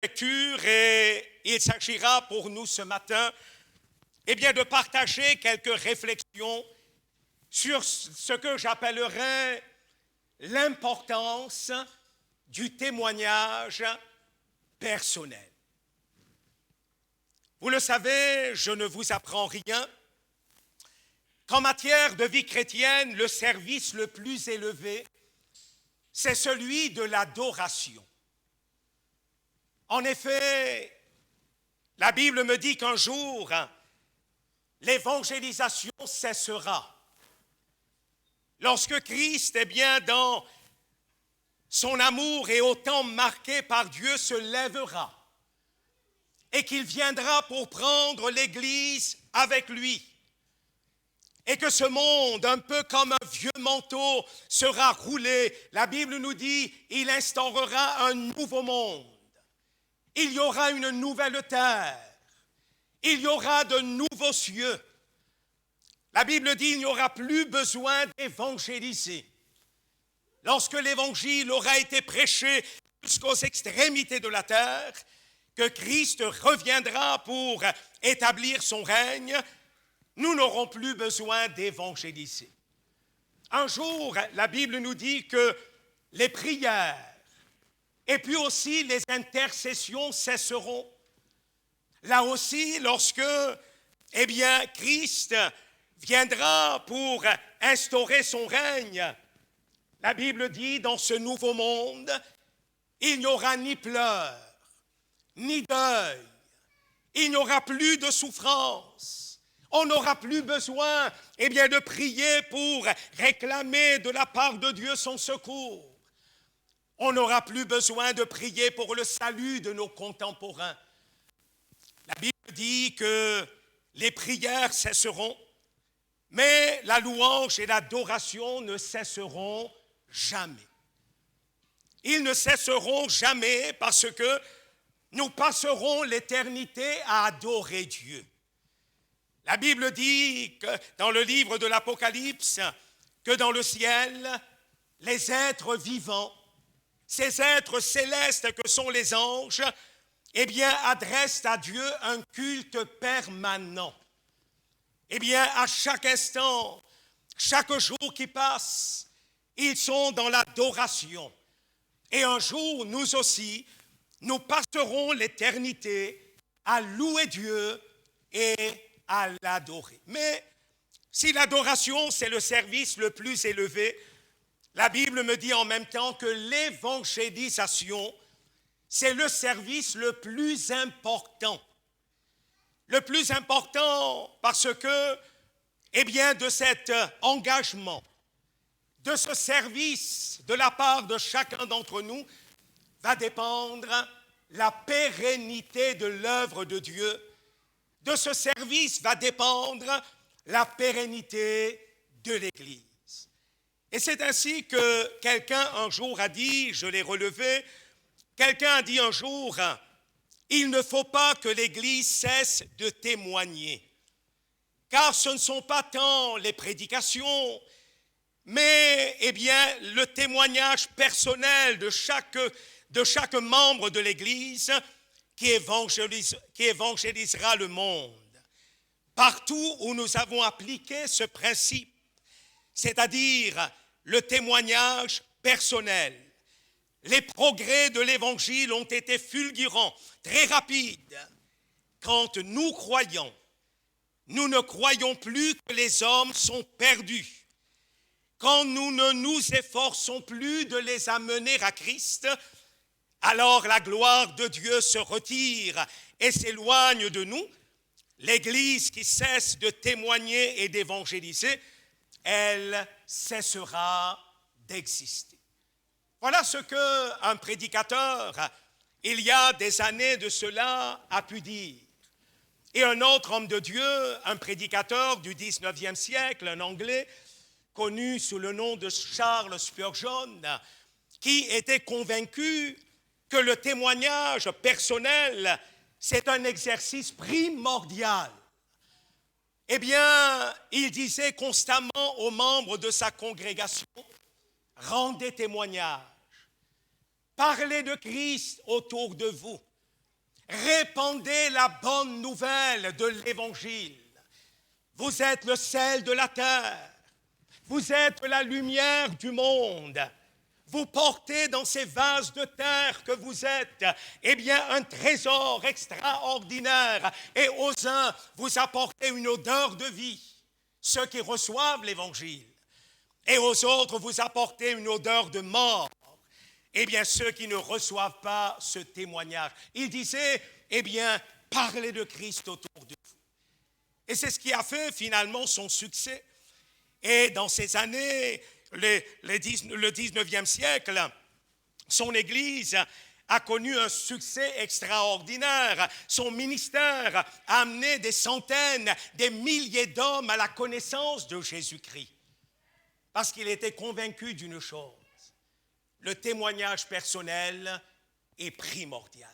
lecture et il s'agira pour nous ce matin de partager quelques réflexions sur ce que j'appellerais l'importance du témoignage personnel. Vous le savez, je ne vous apprends rien, qu'en matière de vie chrétienne, le service le plus élevé, c'est celui de l'adoration. En effet, la Bible me dit qu'un jour, l'évangélisation cessera. Lorsque Christ, dans son amour et autant marqué par Dieu, se lèvera et qu'il viendra pour prendre l'Église avec lui. Et que ce monde, un peu comme un vieux manteau, sera roulé. La Bible nous dit, il instaurera un nouveau monde. Il y aura une nouvelle terre. Il y aura de nouveaux cieux. La Bible dit, il n'y aura plus besoin d'évangéliser. Lorsque l'évangile aura été prêché jusqu'aux extrémités de la terre, que Christ reviendra pour établir son règne, nous n'aurons plus besoin d'évangéliser. Un jour, la Bible nous dit que les prières et puis aussi les intercessions cesseront. Là aussi, lorsque, Christ viendra pour instaurer son règne, la Bible dit, dans ce nouveau monde, il n'y aura ni pleurs, ni deuil, il n'y aura plus de souffrance. On n'aura plus besoin, de prier pour réclamer de la part de Dieu son secours. On n'aura plus besoin de prier pour le salut de nos contemporains. La Bible dit que les prières cesseront, mais la louange et l'adoration ne cesseront jamais. Ils ne cesseront jamais parce que nous passerons l'éternité à adorer Dieu. La Bible dit que dans le livre de l'Apocalypse, que dans le ciel, les êtres vivants, ces êtres célestes que sont les anges, adressent à Dieu un culte permanent. À chaque instant, chaque jour qui passe, ils sont dans l'adoration. Et un jour, nous aussi, nous passerons l'éternité à louer Dieu et à l'adorer. Mais si l'adoration, c'est le service le plus élevé, la Bible me dit en même temps que l'évangélisation, c'est le service le plus important. Le plus important parce que, de cet engagement, de ce service de la part de chacun d'entre nous, va dépendre la pérennité de l'œuvre de Dieu. De ce service va dépendre la pérennité de l'Église. Et c'est ainsi que quelqu'un un jour a dit, je l'ai relevé, quelqu'un a dit un jour, il ne faut pas que l'Église cesse de témoigner, car ce ne sont pas tant les prédications, mais le témoignage personnel de chaque membre de l'Église qui évangélisera le monde. Partout où nous avons appliqué ce principe, c'est-à-dire le témoignage personnel, les progrès de l'Évangile ont été fulgurants, très rapides. Quand nous croyons, nous ne croyons plus que les hommes sont perdus. Quand nous ne nous efforçons plus de les amener à Christ, alors la gloire de Dieu se retire et s'éloigne de nous. L'Église qui cesse de témoigner et d'évangéliser, elle cessera d'exister. Voilà ce qu'un prédicateur, il y a des années de cela, a pu dire. Et un autre homme de Dieu, un prédicateur du 19e siècle, un Anglais, connu sous le nom de Charles Spurgeon, qui était convaincu que le témoignage personnel, c'est un exercice primordial. Il disait constamment aux membres de sa congrégation, rendez témoignage, parlez de Christ autour de vous, Répandez la bonne nouvelle de l'Évangile. Vous êtes le sel de la terre. Vous êtes la lumière du monde. Vous portez dans ces vases de terre que vous êtes, eh bien, un trésor extraordinaire. Et aux uns, vous apportez une odeur de vie, ceux qui reçoivent l'Évangile. Et aux autres, vous apportez une odeur de mort. Eh bien, ceux qui ne reçoivent pas ce témoignage. Il disait, eh bien, parlez de Christ autour de vous. Et c'est ce qui a fait finalement son succès. Et dans ces années, le 19e siècle, son Église a connu un succès extraordinaire. Son ministère a amené des centaines, des milliers d'hommes à la connaissance de Jésus-Christ. Parce qu'il était convaincu d'une chose, le témoignage personnel est primordial.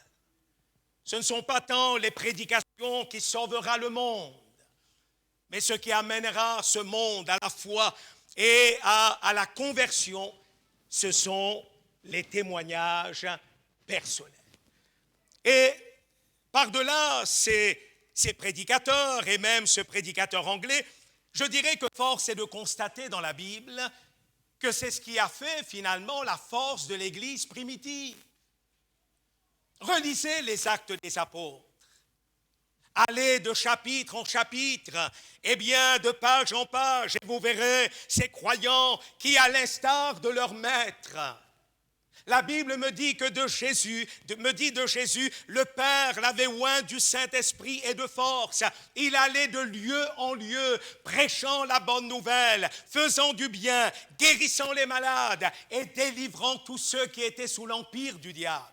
Ce ne sont pas tant les prédications qui sauvera le monde, mais ce qui amènera ce monde à la foi et à la conversion, ce sont les témoignages personnels. Et par-delà ces prédicateurs, et même ce prédicateur anglais, je dirais que force est de constater dans la Bible que c'est ce qui a fait finalement la force de l'Église primitive. Relisez les Actes des Apôtres. Allez de chapitre en chapitre, et bien de page en page, et vous verrez ces croyants qui, à l'instar de leur maître, la Bible me dit de Jésus, le Père l'avait oint du Saint-Esprit et de force. Il allait de lieu en lieu, prêchant la bonne nouvelle, faisant du bien, guérissant les malades et délivrant tous ceux qui étaient sous l'empire du diable.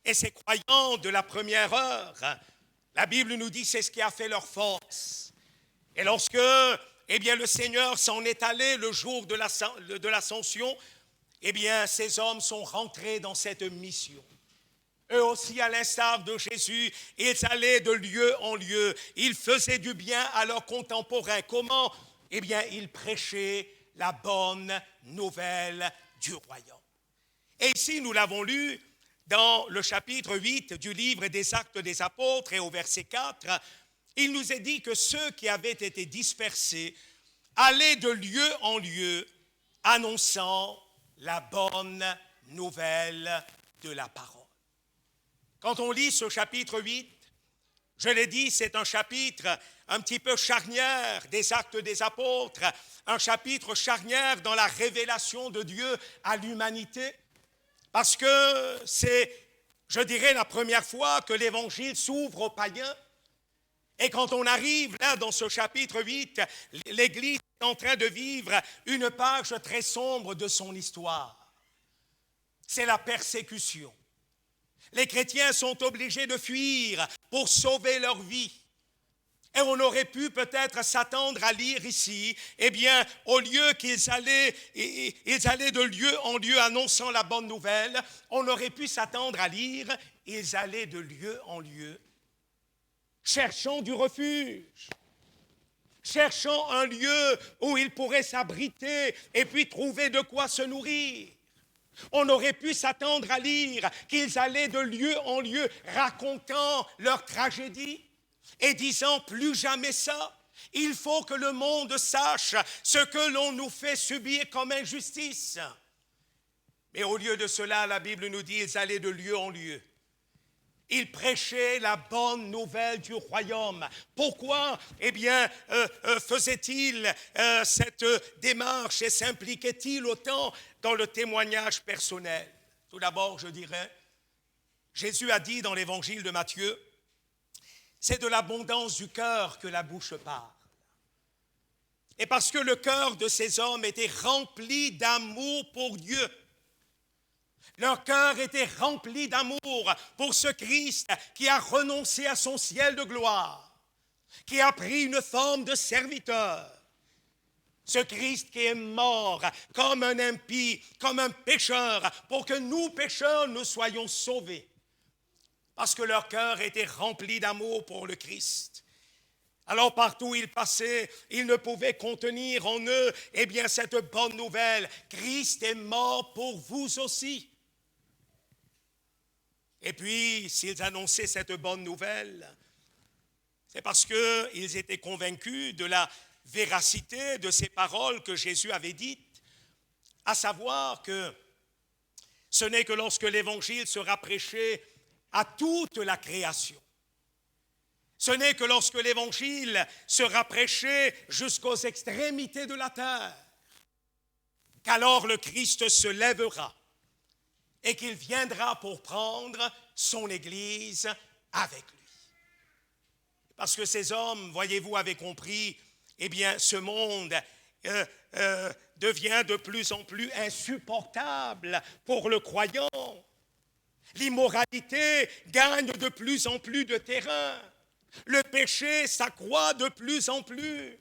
Et ces croyants de la première heure, la Bible nous dit c'est ce qui a fait leur force. Et lorsque, eh bien, le Seigneur s'en est allé le jour de l'ascension, eh bien, ces hommes sont rentrés dans cette mission. Eux aussi, à l'instar de Jésus, ils allaient de lieu en lieu. Ils faisaient du bien à leurs contemporains. Comment? Eh bien, ils prêchaient la bonne nouvelle du royaume. Et ici, nous l'avons lu dans le chapitre 8 du livre des Actes des Apôtres et au verset 4, il nous est dit que ceux qui avaient été dispersés allaient de lieu en lieu, annonçant la bonne nouvelle de la parole. Quand on lit ce chapitre 8, je l'ai dit, c'est un chapitre un petit peu charnière des Actes des Apôtres, un chapitre charnière dans la révélation de Dieu à l'humanité, parce que c'est, je dirais, la première fois que l'Évangile s'ouvre aux païens. Et quand on arrive là dans ce chapitre 8, l'Église est en train de vivre une page très sombre de son histoire. C'est la persécution. Les chrétiens sont obligés de fuir pour sauver leur vie. Et on aurait pu peut-être s'attendre à lire ici, eh bien, au lieu qu'ils allaient de lieu en lieu annonçant la bonne nouvelle, on aurait pu s'attendre à lire, ils allaient de lieu en lieu, cherchant du refuge, cherchant un lieu où ils pourraient s'abriter et puis trouver de quoi se nourrir. On aurait pu s'attendre à lire qu'ils allaient de lieu en lieu racontant leur tragédie et disant plus jamais ça. Il faut que le monde sache ce que l'on nous fait subir comme injustice. Mais au lieu de cela, la Bible nous dit qu'ils allaient de lieu en lieu. Ils prêchaient la bonne nouvelle du royaume. Pourquoi, eh bien, faisait-il cette démarche et s'impliquait-il autant dans le témoignage personnel? Tout d'abord, je dirais, Jésus a dit dans l'évangile de Matthieu, c'est de l'abondance du cœur que la bouche parle. Et parce que le cœur de ces hommes était rempli d'amour pour Dieu, leur cœur était rempli d'amour pour ce Christ qui a renoncé à son ciel de gloire, qui a pris une forme de serviteur. Ce Christ qui est mort comme un impie, comme un pécheur, pour que nous pécheurs nous soyons sauvés. Parce que leur cœur était rempli d'amour pour le Christ. Alors partout où ils passaient, ils ne pouvaient contenir en eux, eh bien, cette bonne nouvelle. Christ est mort pour vous aussi. Et puis, s'ils annonçaient cette bonne nouvelle, c'est parce qu'ils étaient convaincus de la véracité de ces paroles que Jésus avait dites, à savoir que ce n'est que lorsque l'Évangile sera prêché à toute la création, ce n'est que lorsque l'Évangile sera prêché jusqu'aux extrémités de la terre, qu'alors le Christ se lèvera et qu'il viendra pour prendre son Église avec lui. Parce que ces hommes, voyez-vous, avaient compris, eh bien, ce monde devient de plus en plus insupportable pour le croyant. L'immoralité gagne de plus en plus de terrain. Le péché s'accroît de plus en plus.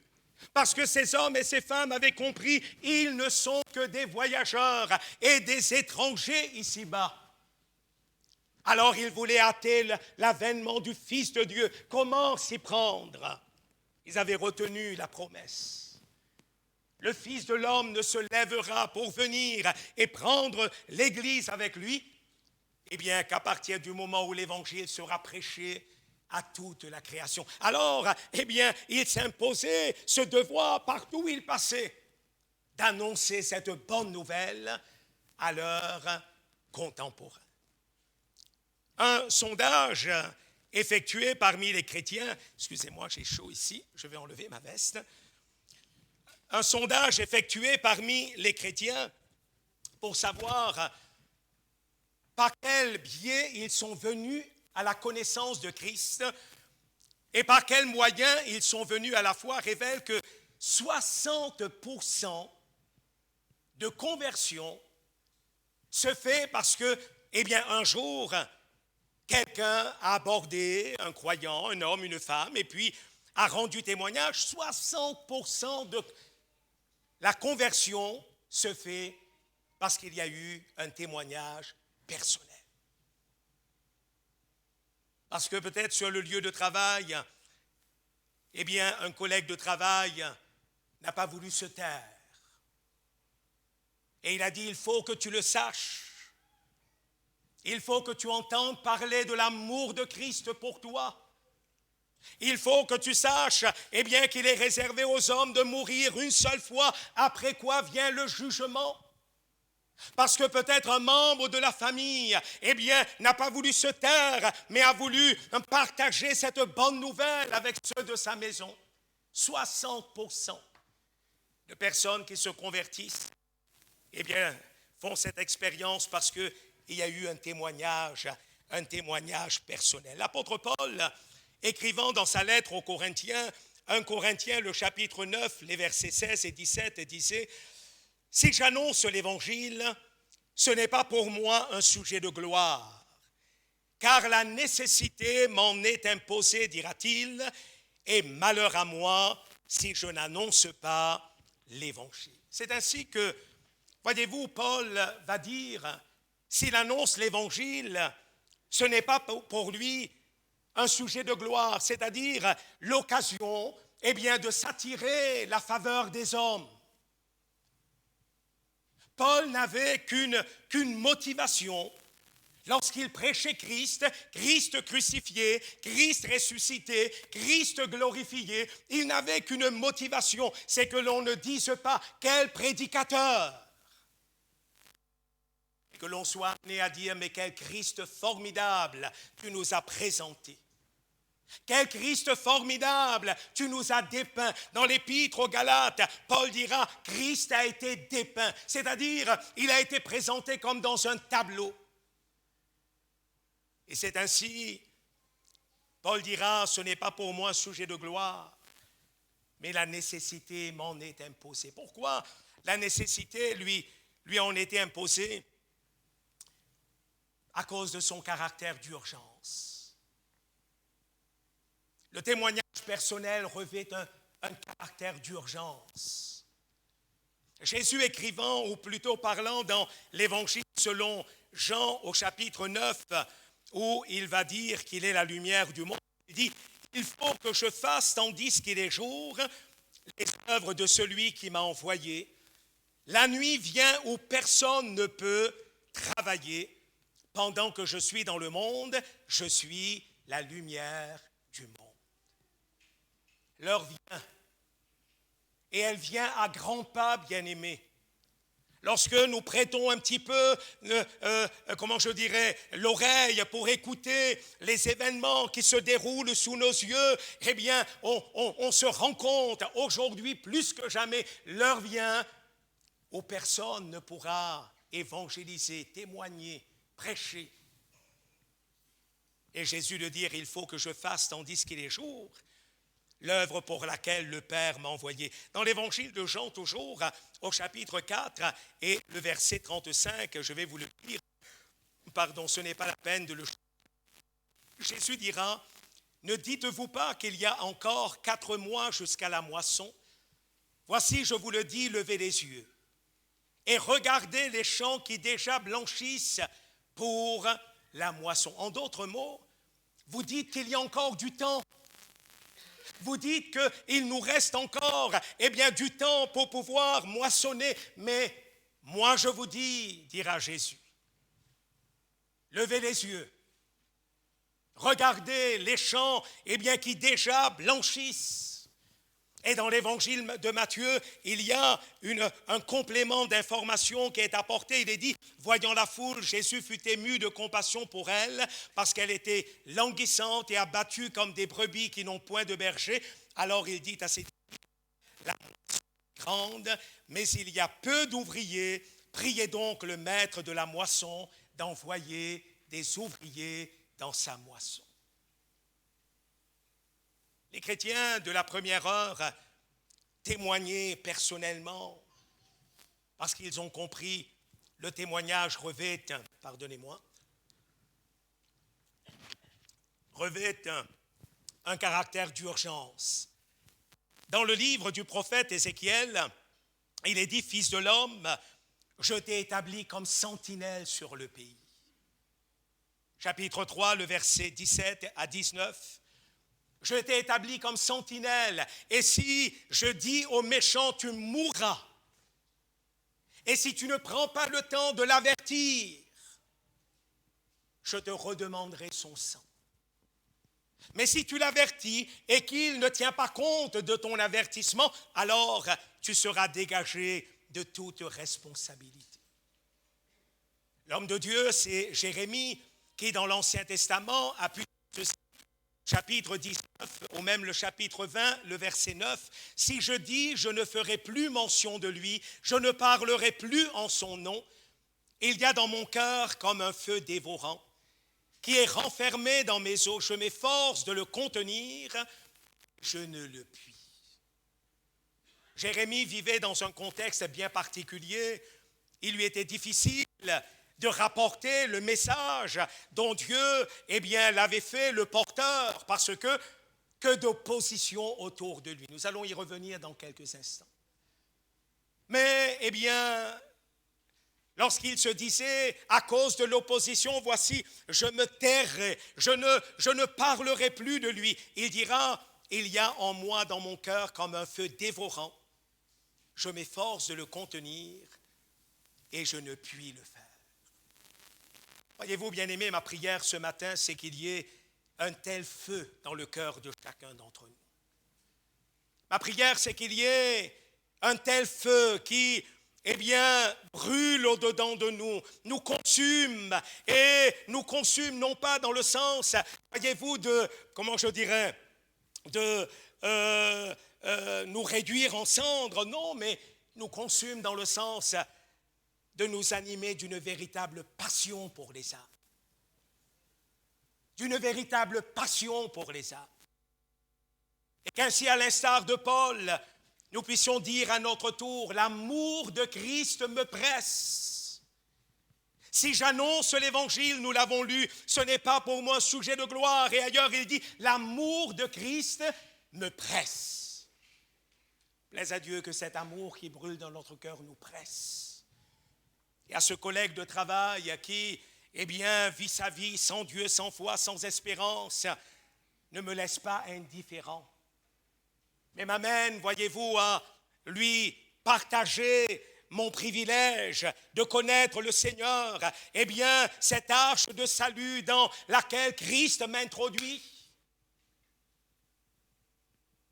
Parce que ces hommes et ces femmes avaient compris, ils ne sont que des voyageurs et des étrangers ici-bas. Alors ils voulaient hâter l'avènement du Fils de Dieu. Comment s'y prendre? Ils avaient retenu la promesse. Le Fils de l'homme ne se lèvera pour venir et prendre l'Église avec lui. Eh bien, qu'à partir du moment où l'Évangile sera prêché à toute la création, alors, eh bien, il s'imposait ce devoir partout où il passait, d'annoncer cette bonne nouvelle à leurs contemporains. Un sondage effectué parmi les chrétiens, excusez-moi, j'ai chaud ici, je vais enlever ma veste. Un sondage effectué parmi les chrétiens pour savoir par quel biais ils sont venus à la connaissance de Christ et par quels moyens ils sont venus à la foi, révèle que 60% de conversion se fait parce que, eh bien, un jour, quelqu'un a abordé un croyant, un homme, une femme, et puis a rendu témoignage. 60% de la conversion se fait parce qu'il y a eu un témoignage personnel. Parce que peut-être sur le lieu de travail, eh bien, un collègue de travail n'a pas voulu se taire. Et il a dit, il faut que tu le saches. Il faut que tu entendes parler de l'amour de Christ pour toi. Il faut que tu saches, eh bien, qu'il est réservé aux hommes de mourir une seule fois, après quoi vient le jugement. Parce que peut-être un membre de la famille, eh bien, n'a pas voulu se taire, mais a voulu partager cette bonne nouvelle avec ceux de sa maison. 60% de personnes qui se convertissent, eh bien, font cette expérience parce qu'il y a eu un témoignage personnel. L'apôtre Paul, écrivant dans sa lettre aux Corinthiens, 1 Corinthiens, le chapitre 9, les versets 16 et 17, disait « Si j'annonce l'Évangile, ce n'est pas pour moi un sujet de gloire, car la nécessité m'en est imposée, dira-t-il, et malheur à moi si je n'annonce pas l'Évangile. » C'est ainsi que, voyez-vous, Paul va dire, s'il annonce l'Évangile, ce n'est pas pour lui un sujet de gloire, c'est-à-dire l'occasion, eh bien, de s'attirer la faveur des hommes. Paul n'avait qu'une motivation. Lorsqu'il prêchait Christ, Christ crucifié, Christ ressuscité, Christ glorifié, il n'avait qu'une motivation, c'est que l'on ne dise pas quel prédicateur. Et que l'on soit amené à dire, mais quel Christ formidable tu nous as présenté. Quel Christ formidable tu nous as dépeint. Dans l'épître aux Galates, Paul dira, Christ a été dépeint, c'est-à-dire il a été présenté comme dans un tableau. Et c'est ainsi, Paul dira, ce n'est pas pour moi un sujet de gloire, mais la nécessité m'en est imposée. Pourquoi la nécessité lui en était imposée? À cause de son caractère d'urgence. Le témoignage personnel revêt un caractère d'urgence. Jésus écrivant, ou plutôt parlant dans l'Évangile selon Jean au chapitre 9, où il va dire qu'il est la lumière du monde, il dit, il faut que je fasse, tandis qu'il est jour, les œuvres de celui qui m'a envoyé. La nuit vient où personne ne peut travailler. pendant que je suis dans le monde, je suis la lumière du monde. L'heure vient, et elle vient à grands pas, bien-aimés. Lorsque nous prêtons un petit peu, l'oreille pour écouter les événements qui se déroulent sous nos yeux, eh bien, on se rend compte, aujourd'hui plus que jamais, l'heure vient où personne ne pourra évangéliser, témoigner, prêcher. Et Jésus de dire, il faut que je fasse tandis qu'il est jour, l'œuvre pour laquelle le Père m'a envoyé. Dans l'évangile de Jean, toujours, au chapitre 4 et le verset 35, je vais vous le lire. Pardon, ce n'est pas la peine de le... Jésus dira, ne dites-vous pas qu'il y a encore 4 mois jusqu'à la moisson? Voici, je vous le dis, levez les yeux et regardez les champs qui déjà blanchissent pour la moisson. En d'autres mots, vous dites qu'il y a encore du temps. Vous dites qu'il nous reste encore du temps pour pouvoir moissonner. Mais moi je vous dis, dira Jésus, levez les yeux, regardez les champs qui déjà blanchissent. Et dans l'évangile de Matthieu, il y a un complément d'information qui est apporté. Il est dit, voyant la foule, Jésus fut ému de compassion pour elle, parce qu'elle était languissante et abattue comme des brebis qui n'ont point de berger. Alors il dit à ses disciples, la moisson est grande, mais il y a peu d'ouvriers. Priez donc le maître de la moisson d'envoyer des ouvriers dans sa moisson. Les chrétiens de la première heure témoignaient personnellement parce qu'ils ont compris le témoignage revêt un caractère d'urgence. Dans le livre du prophète Ézéchiel, il est dit, fils de l'homme, je t'ai établi comme sentinelle sur le pays. Chapitre 3, le verset 17 à 19. Je t'ai établi comme sentinelle, et si je dis aux méchants, tu mourras, et si tu ne prends pas le temps de l'avertir, je te redemanderai son sang. Mais si tu l'avertis et qu'il ne tient pas compte de ton avertissement, alors tu seras dégagé de toute responsabilité. L'homme de Dieu, c'est Jérémie, qui dans l'Ancien Testament a pu ceci. Chapitre 19, ou même le chapitre 20, le verset 9, « Si je dis, je ne ferai plus mention de lui, je ne parlerai plus en son nom, il y a dans mon cœur comme un feu dévorant, qui est renfermé dans mes os, je m'efforce de le contenir, je ne le puis. » Jérémie vivait dans un contexte bien particulier, il lui était difficile de rapporter le message dont Dieu, l'avait fait le porteur, parce que d'opposition autour de lui. Nous allons y revenir dans quelques instants. Mais, lorsqu'il se disait, à cause de l'opposition, voici, je me tairai, je ne parlerai plus de lui. Il dira, il y a en moi, dans mon cœur, comme un feu dévorant. Je m'efforce de le contenir et je ne puis le faire. Voyez-vous, bien-aimés, ma prière ce matin, c'est qu'il y ait un tel feu dans le cœur de chacun d'entre nous. Ma prière, c'est qu'il y ait un tel feu qui, brûle au-dedans de nous, nous consume, et nous consume non pas dans le sens, voyez-vous, de nous réduire en cendres, non, mais nous consume dans le sens de nous animer d'une véritable passion pour les âmes. D'une véritable passion pour les âmes. Et qu'ainsi, à l'instar de Paul, nous puissions dire à notre tour, l'amour de Christ me presse. Si j'annonce l'évangile, nous l'avons lu, ce n'est pas pour moi un sujet de gloire. Et ailleurs, il dit, l'amour de Christ me presse. Plaise à Dieu que cet amour qui brûle dans notre cœur nous presse. Et à ce collègue de travail qui, vit sa vie sans Dieu, sans foi, sans espérance, ne me laisse pas indifférent. Mais m'amène, voyez-vous, à lui partager mon privilège de connaître le Seigneur, eh bien, cette arche de salut dans laquelle Christ m'introduit.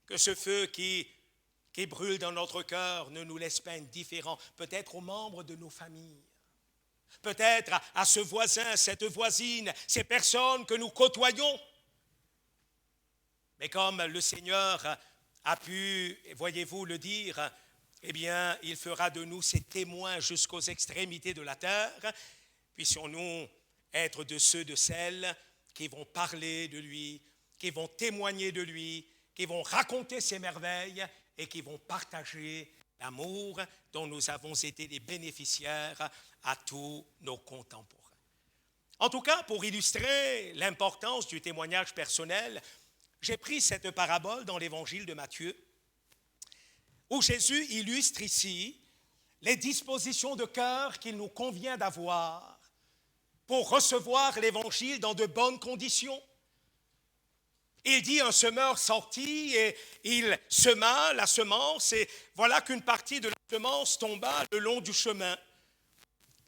Que ce feu qui brûle dans notre cœur ne nous laisse pas indifférents, peut-être aux membres de nos familles, peut-être à ce voisin, cette voisine, ces personnes que nous côtoyons. Mais comme le Seigneur a pu, voyez-vous, le dire, eh bien, il fera de nous ses témoins jusqu'aux extrémités de la terre. Puissions-nous être de ceux, de celles qui vont parler de lui, qui vont témoigner de lui, qui vont raconter ses merveilles et qui vont partager l'amour dont nous avons été les bénéficiaires à tous nos contemporains. En tout cas, pour illustrer l'importance du témoignage personnel, j'ai pris cette parabole dans l'évangile de Matthieu, où Jésus illustre ici les dispositions de cœur qu'il nous convient d'avoir pour recevoir l'évangile dans de bonnes conditions. Il dit un semeur sortit et il sema la semence et voilà qu'une partie de la semence tomba le long du chemin.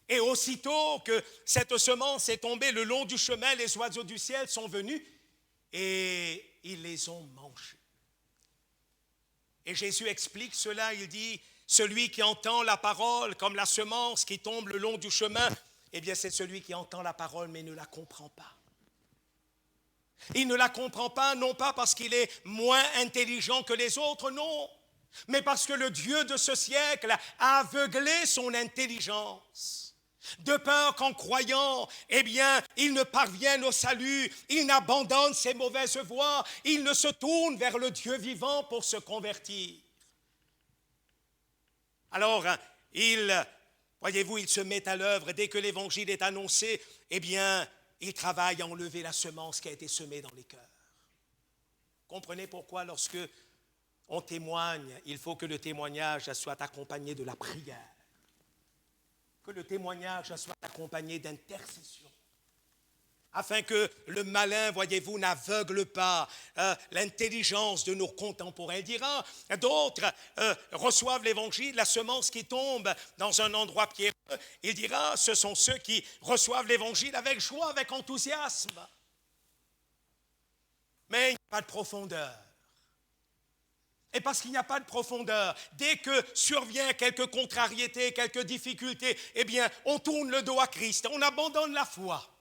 Et aussitôt que cette semence est tombée le long du chemin, les oiseaux du ciel sont venus et ils les ont mangés. Et Jésus explique cela, il dit, celui qui entend la parole comme la semence qui tombe le long du chemin, eh bien c'est celui qui entend la parole mais ne la comprend pas. Il ne la comprend pas, non pas parce qu'il est moins intelligent que les autres, non, mais parce que le Dieu de ce siècle a aveuglé son intelligence, de peur qu'en croyant, eh bien, il ne parvienne au salut, il n'abandonne ses mauvaises voies, il ne se tourne vers le Dieu vivant pour se convertir. Alors, voyez-vous, il se met à l'œuvre, dès que l'évangile est annoncé, eh bien, il travaille à enlever la semence qui a été semée dans les cœurs. Comprenez pourquoi lorsque on témoigne, il faut que le témoignage soit accompagné de la prière, que le témoignage soit accompagné d'intercession, afin que le malin, voyez-vous, n'aveugle pas l'intelligence de nos contemporains. Il dira, d'autres reçoivent l'évangile, la semence qui tombe dans un endroit pierreux. Il dira, ce sont ceux qui reçoivent l'évangile avec joie, avec enthousiasme. Mais il n'y a pas de profondeur. Et parce qu'il n'y a pas de profondeur, dès que survient quelques contrariétés, quelques difficultés, eh bien, on tourne le dos à Christ, on abandonne la foi.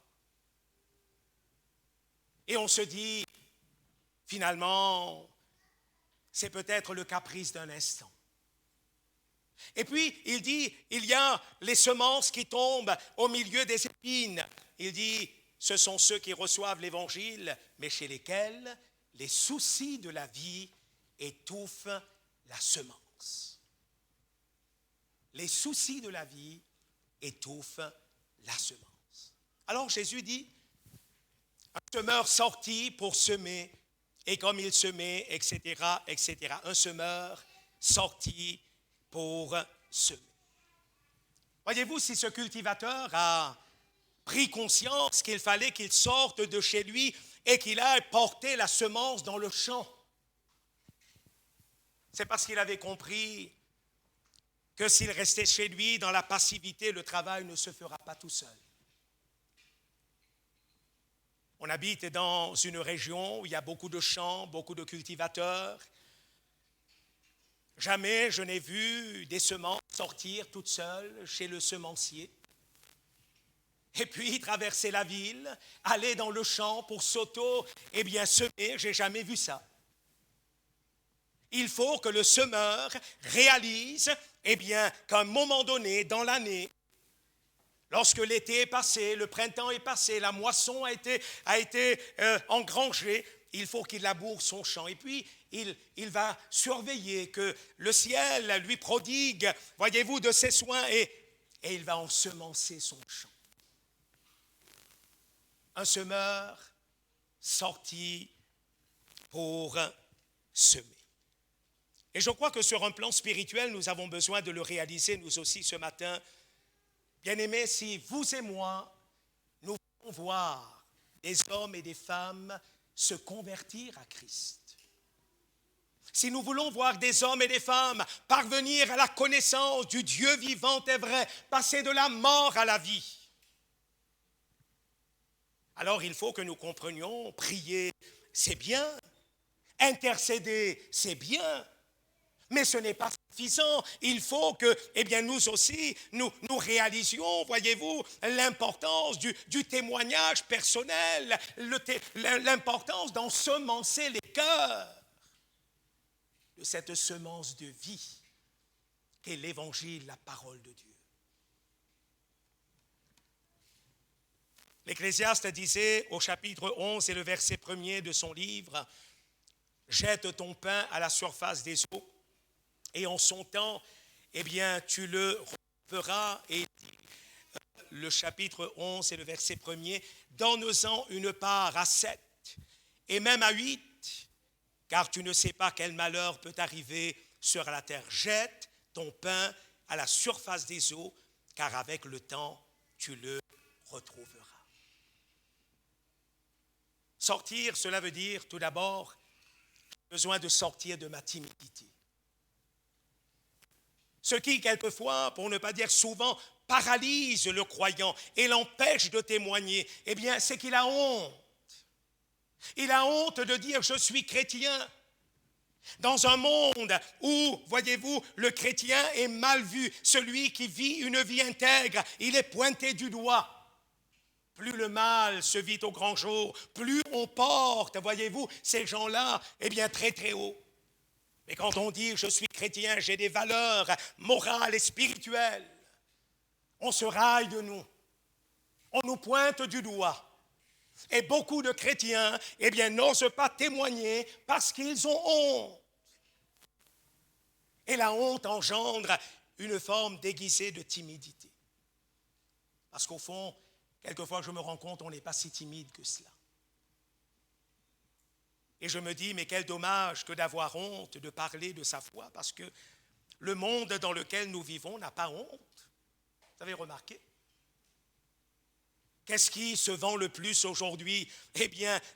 Et on se dit, finalement, c'est peut-être le caprice d'un instant. Et puis, il dit, il y a les semences qui tombent au milieu des épines. Il dit, ce sont ceux qui reçoivent l'évangile, mais chez lesquels les soucis de la vie étouffent la semence. Les soucis de la vie étouffent la semence. Alors Jésus dit, un semeur sortit pour semer, et comme il semait, etc., etc. Un semeur sortit pour semer. Voyez-vous, si ce cultivateur a pris conscience qu'il fallait qu'il sorte de chez lui et qu'il aille porter la semence dans le champ, c'est parce qu'il avait compris que s'il restait chez lui dans la passivité, le travail ne se fera pas tout seul. On habite dans une région où il y a beaucoup de champs, beaucoup de cultivateurs. Jamais je n'ai vu des semences sortir toutes seules chez le semencier. Et puis traverser la ville, aller dans le champ pour semer, j'ai jamais vu ça. Il faut que le semeur réalise, qu'à un moment donné dans l'année, lorsque l'été est passé, le printemps est passé, la moisson a été engrangée, il faut qu'il laboure son champ. Et puis, il va surveiller que le ciel lui prodigue, voyez-vous, de ses soins et il va ensemencer son champ. Un semeur sorti pour semer. Et je crois que sur un plan spirituel, nous avons besoin de le réaliser, nous aussi, ce matin. Bien-aimés, si vous et moi, nous voulons voir des hommes et des femmes se convertir à Christ, si nous voulons voir des hommes et des femmes parvenir à la connaissance du Dieu vivant et vrai, passer de la mort à la vie, alors il faut que nous comprenions, prier, c'est bien, intercéder, c'est bien, mais ce n'est pas suffisant. Il faut que, nous aussi, nous réalisions, voyez-vous, l'importance du témoignage personnel, l'importance d'ensemencer les cœurs de cette semence de vie qu'est l'Évangile, la parole de Dieu. L'Ecclésiaste disait au chapitre 11 et le verset 1er de son livre, « Jette ton pain à la surface des eaux, et en son temps, tu le recevras. » Et le chapitre 11 et le verset 1er, « Donne-en une part à 7, et même à 8, car tu ne sais pas quel malheur peut arriver sur la terre. Jette ton pain à la surface des eaux, car avec le temps, tu le retrouveras. » Sortir, cela veut dire tout d'abord, besoin de sortir de ma timidité. Ce qui, quelquefois, pour ne pas dire souvent, paralyse le croyant et l'empêche de témoigner, c'est qu'il a honte. Il a honte de dire « je suis chrétien ». Dans un monde où, voyez-vous, le chrétien est mal vu, celui qui vit une vie intègre, il est pointé du doigt. Plus le mal se vit au grand jour, plus on porte, voyez-vous, ces gens-là, très très haut. Mais quand on dit « je suis chrétien, j'ai des valeurs morales et spirituelles », on se raille de nous, on nous pointe du doigt. Et beaucoup de chrétiens, n'osent pas témoigner parce qu'ils ont honte. Et la honte engendre une forme déguisée de timidité. Parce qu'au fond, quelquefois je me rends compte qu'on n'est pas si timide que cela. Et je me dis, mais quel dommage que d'avoir honte de parler de sa foi, parce que le monde dans lequel nous vivons n'a pas honte. Vous avez remarqué ? Qu'est-ce qui se vend le plus aujourd'hui ?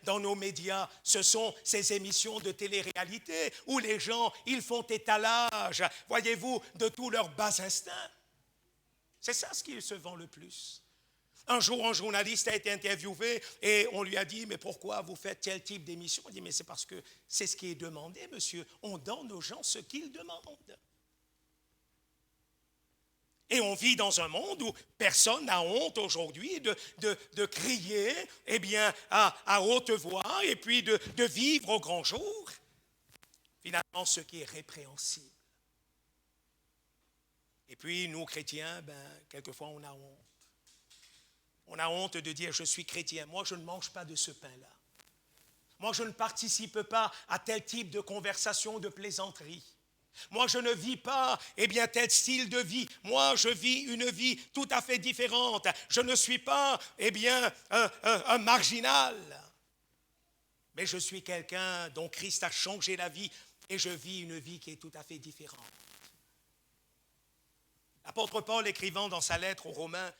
Dans nos médias, ce sont ces émissions de télé-réalité où les gens, ils font étalage, voyez-vous, de tous leurs bas instincts. C'est ça ce qui se vend le plus. Un jour, un journaliste a été interviewé et on lui a dit « Mais pourquoi vous faites tel type d'émission ?» Il dit « Mais c'est parce que c'est ce qui est demandé, monsieur. On donne aux gens ce qu'ils demandent. » Et on vit dans un monde où personne n'a honte aujourd'hui de crier à haute voix et puis de vivre au grand jour, finalement, ce qui est répréhensible. Et puis, nous, chrétiens, quelquefois, on a honte. On a honte de dire « je suis chrétien ». Moi, je ne mange pas de ce pain-là. Moi, je ne participe pas à tel type de conversation, de plaisanterie. Moi, je ne vis pas, tel style de vie. Moi, je vis une vie tout à fait différente. Je ne suis pas, un marginal. Mais je suis quelqu'un dont Christ a changé la vie et je vis une vie qui est tout à fait différente. L'apôtre Paul, écrivant dans sa lettre aux Romains,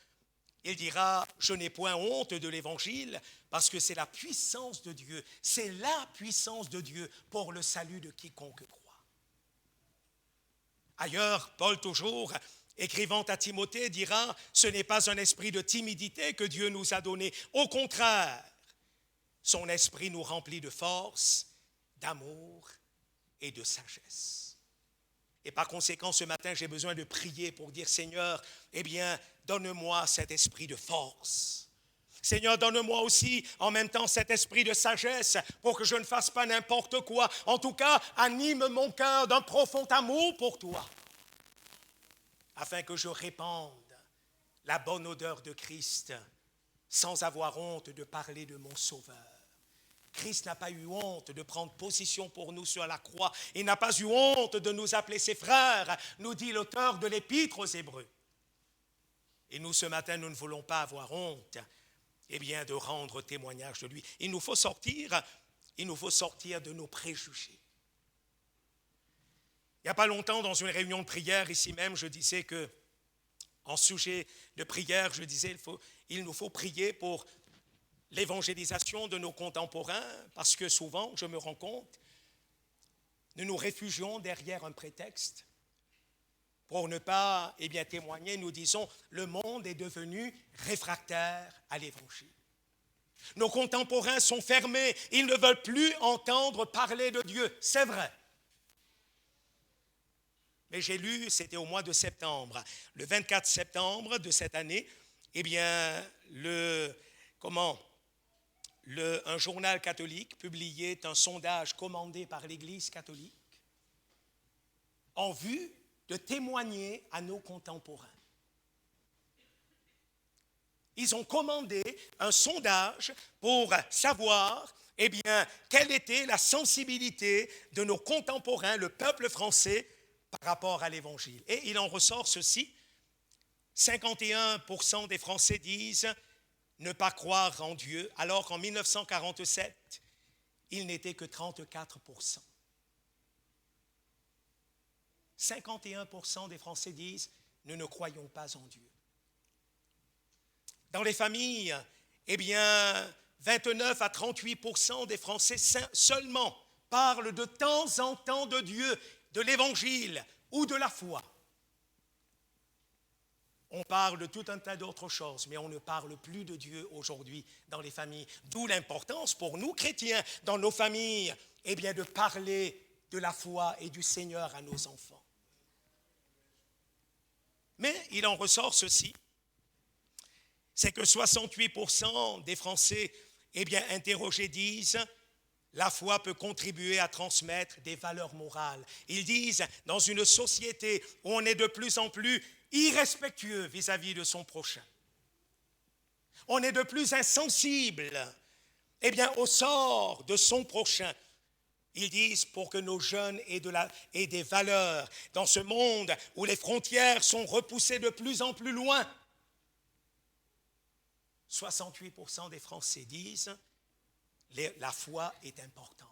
il dira « Je n'ai point honte de l'Évangile parce que c'est la puissance de Dieu. C'est la puissance de Dieu pour le salut de quiconque croit. » Ailleurs, Paul toujours, écrivant à Timothée, dira « Ce n'est pas un esprit de timidité que Dieu nous a donné. Au contraire, son esprit nous remplit de force, d'amour et de sagesse. » Et par conséquent, ce matin, j'ai besoin de prier pour dire « Seigneur, donne-moi cet esprit de force. Seigneur, donne-moi aussi en même temps cet esprit de sagesse pour que je ne fasse pas n'importe quoi. En tout cas, anime mon cœur d'un profond amour pour toi, afin que je répande la bonne odeur de Christ sans avoir honte de parler de mon Sauveur. Christ n'a pas eu honte de prendre position pour nous sur la croix. Il n'a pas eu honte de nous appeler ses frères, nous dit l'auteur de l'Épître aux Hébreux. Et nous, ce matin, nous ne voulons pas avoir honte, de rendre témoignage de lui. Il nous faut sortir de nos préjugés. Il n'y a pas longtemps, dans une réunion de prière, ici même, je disais que, en sujet de prière, je disais, il nous faut prier pour l'évangélisation de nos contemporains, parce que souvent, je me rends compte, nous nous réfugions derrière un prétexte pour ne pas témoigner. Nous disons, le monde est devenu réfractaire à l'Évangile. Nos contemporains sont fermés, ils ne veulent plus entendre parler de Dieu, c'est vrai. Mais j'ai lu, c'était au mois de septembre, le 24 septembre de cette année, un journal catholique publiait un sondage commandé par l'Église catholique en vue de témoigner à nos contemporains. Ils ont commandé un sondage pour savoir quelle était la sensibilité de nos contemporains, le peuple français, par rapport à l'Évangile. Et il en ressort ceci, 51% des Français disent ne pas croire en Dieu, alors qu'en 1947, il n'était que 34%. 51% des Français disent nous ne croyons pas en Dieu. Dans les familles, 29 à 38% des Français seulement parlent de temps en temps de Dieu, de l'Évangile ou de la foi. On parle de tout un tas d'autres choses, mais on ne parle plus de Dieu aujourd'hui dans les familles. D'où l'importance pour nous, chrétiens, dans nos familles, de parler de la foi et du Seigneur à nos enfants. Mais il en ressort ceci, c'est que 68% des Français interrogés disent la foi peut contribuer à transmettre des valeurs morales. Ils disent, dans une société où on est de plus en plus irrespectueux vis-à-vis de son prochain, on est de plus insensible au sort de son prochain. Ils disent, pour que nos jeunes aient des valeurs dans ce monde où les frontières sont repoussées de plus en plus loin, 68% des Français disent la foi est importante.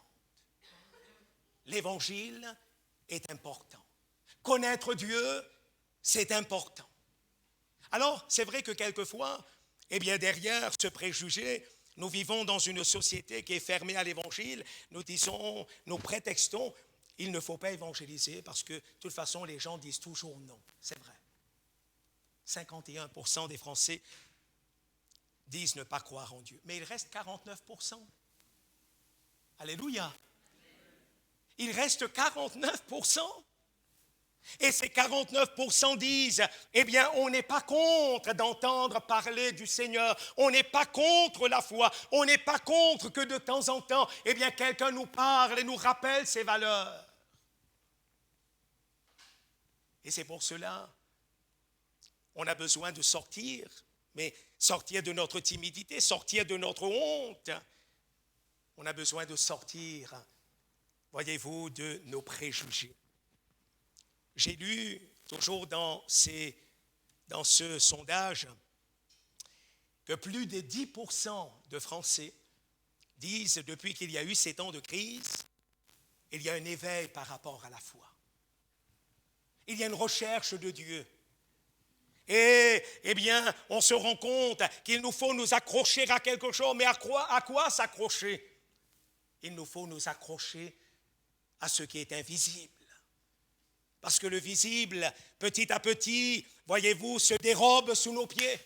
L'Évangile est important. Connaître Dieu, c'est important. Alors, c'est vrai que quelquefois, derrière ce préjugé, nous vivons dans une société qui est fermée à l'Évangile. Nous disons, nous prétextons, il ne faut pas évangéliser parce que de toute façon, les gens disent toujours non. C'est vrai. 51% des Français disent ne pas croire en Dieu. Mais il reste 49%. Alléluia. Il reste 49%. Et ces 49% disent, on n'est pas contre d'entendre parler du Seigneur. On n'est pas contre la foi. On n'est pas contre que de temps en temps, quelqu'un nous parle et nous rappelle ses valeurs. Et c'est pour cela, on a besoin de sortir, mais sortir de notre timidité, sortir de notre honte. On a besoin de sortir, voyez-vous, de nos préjugés. J'ai lu, toujours dans ce sondage, que plus de 10% de Français disent, depuis qu'il y a eu ces temps de crise, il y a un éveil par rapport à la foi. Il y a une recherche de Dieu. Et, on se rend compte qu'il nous faut nous accrocher à quelque chose. Mais à quoi s'accrocher? Il nous faut nous accrocher à ce qui est invisible. Parce que le visible, petit à petit, voyez-vous, se dérobe sous nos pieds.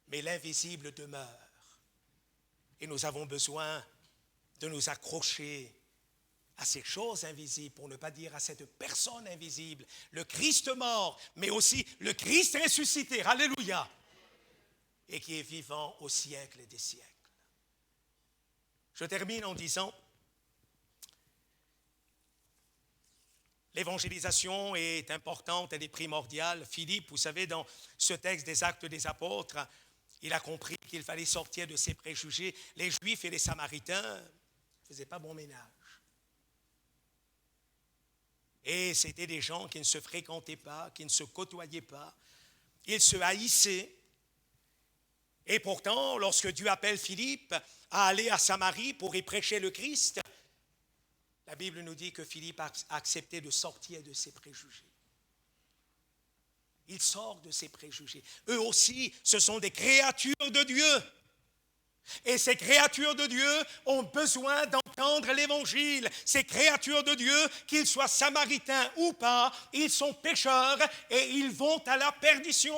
Mais l'invisible demeure. Et nous avons besoin de nous accrocher à ces choses invisibles, pour ne pas dire à cette personne invisible, le Christ mort, mais aussi le Christ ressuscité, alléluia, et qui est vivant au siècle des siècles. Je termine en disant, l'évangélisation est importante, elle est primordiale. Philippe, vous savez, dans ce texte des Actes des Apôtres, il a compris qu'il fallait sortir de ses préjugés. Les Juifs et les Samaritains ne faisaient pas bon ménage. Et c'était des gens qui ne se fréquentaient pas, qui ne se côtoyaient pas. Ils se haïssaient. Et pourtant, lorsque Dieu appelle Philippe à aller à Samarie pour y prêcher le Christ, la Bible nous dit que Philippe a accepté de sortir de ses préjugés. Il sort de ses préjugés. Eux aussi, ce sont des créatures de Dieu. Et ces créatures de Dieu ont besoin d'entendre l'Évangile. Ces créatures de Dieu, qu'ils soient samaritains ou pas, ils sont pécheurs et ils vont à la perdition.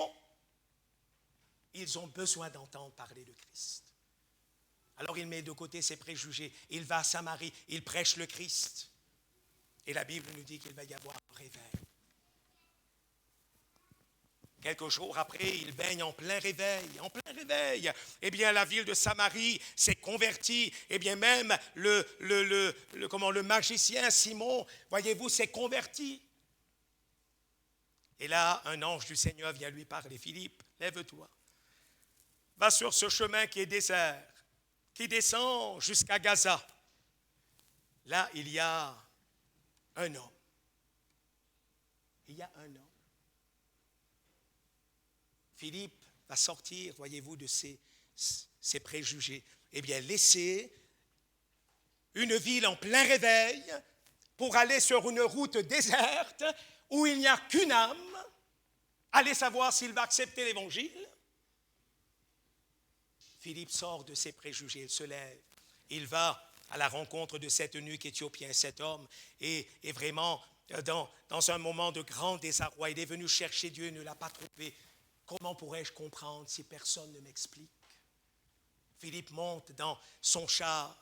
Ils ont besoin d'entendre parler de Christ. Alors il met de côté ses préjugés. Il va à Samarie, il prêche le Christ. Et la Bible nous dit qu'il va y avoir un réveil. Quelques jours après, il baigne en plein réveil, en plein réveil. Eh bien, la ville de Samarie s'est convertie. Eh bien, même le magicien Simon, voyez-vous, s'est converti. Et là, un ange du Seigneur vient lui parler. Philippe, lève-toi. Va sur ce chemin qui est désert, qui descend jusqu'à Gaza. Là, il y a un homme. Il y a un homme. Philippe va sortir, voyez-vous, de ses préjugés. Eh bien, laisser une ville en plein réveil pour aller sur une route déserte où il n'y a qu'une âme, aller savoir s'il va accepter l'Évangile. Philippe sort de ses préjugés, il se lève, il va à la rencontre de cet eunuque éthiopien, cet homme, et vraiment, dans un moment de grand désarroi, il est venu chercher Dieu, il ne l'a pas trouvé. Comment pourrais-je comprendre si personne ne m'explique? Philippe monte dans son char,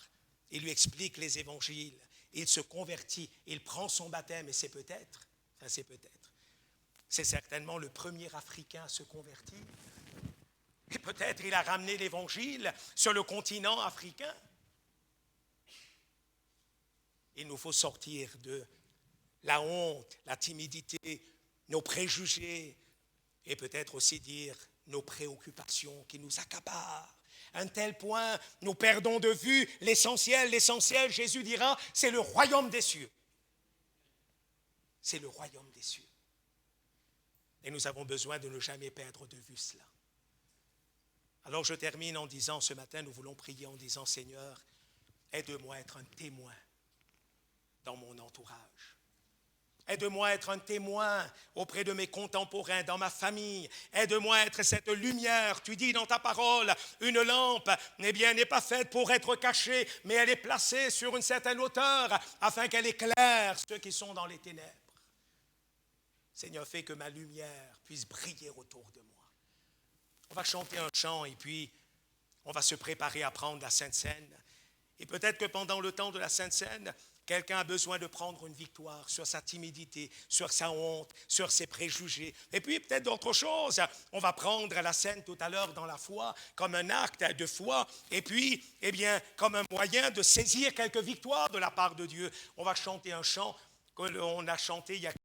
il lui explique les évangiles, il se convertit, il prend son baptême, et c'est certainement le premier Africain à se convertir. Et peut-être il a ramené l'évangile sur le continent africain. Il nous faut sortir de la honte, la timidité, nos préjugés, et peut-être aussi dire nos préoccupations qui nous accaparent. À un tel point, nous perdons de vue l'essentiel. L'essentiel, Jésus dira, c'est le royaume des cieux. C'est le royaume des cieux. Et nous avons besoin de ne jamais perdre de vue cela. Alors je termine en disant, ce matin, nous voulons prier en disant, Seigneur, aide-moi à être un témoin dans mon entourage. Aide-moi à être un témoin auprès de mes contemporains, dans ma famille. Aide-moi à être cette lumière. Tu dis dans ta parole, une lampe, eh bien, n'est pas faite pour être cachée, mais elle est placée sur une certaine hauteur afin qu'elle éclaire ceux qui sont dans les ténèbres. Seigneur, fais que ma lumière puisse briller autour de moi. On va chanter un chant et puis on va se préparer à prendre la Sainte Seine. Et peut-être que pendant le temps de la Sainte Seine, quelqu'un a besoin de prendre une victoire sur sa timidité, sur sa honte, sur ses préjugés. Et puis peut-être d'autres choses. On va prendre la scène tout à l'heure dans la foi comme un acte de foi. Et puis, eh bien, comme un moyen de saisir quelques victoires de la part de Dieu. On va chanter un chant qu'on a chanté il y a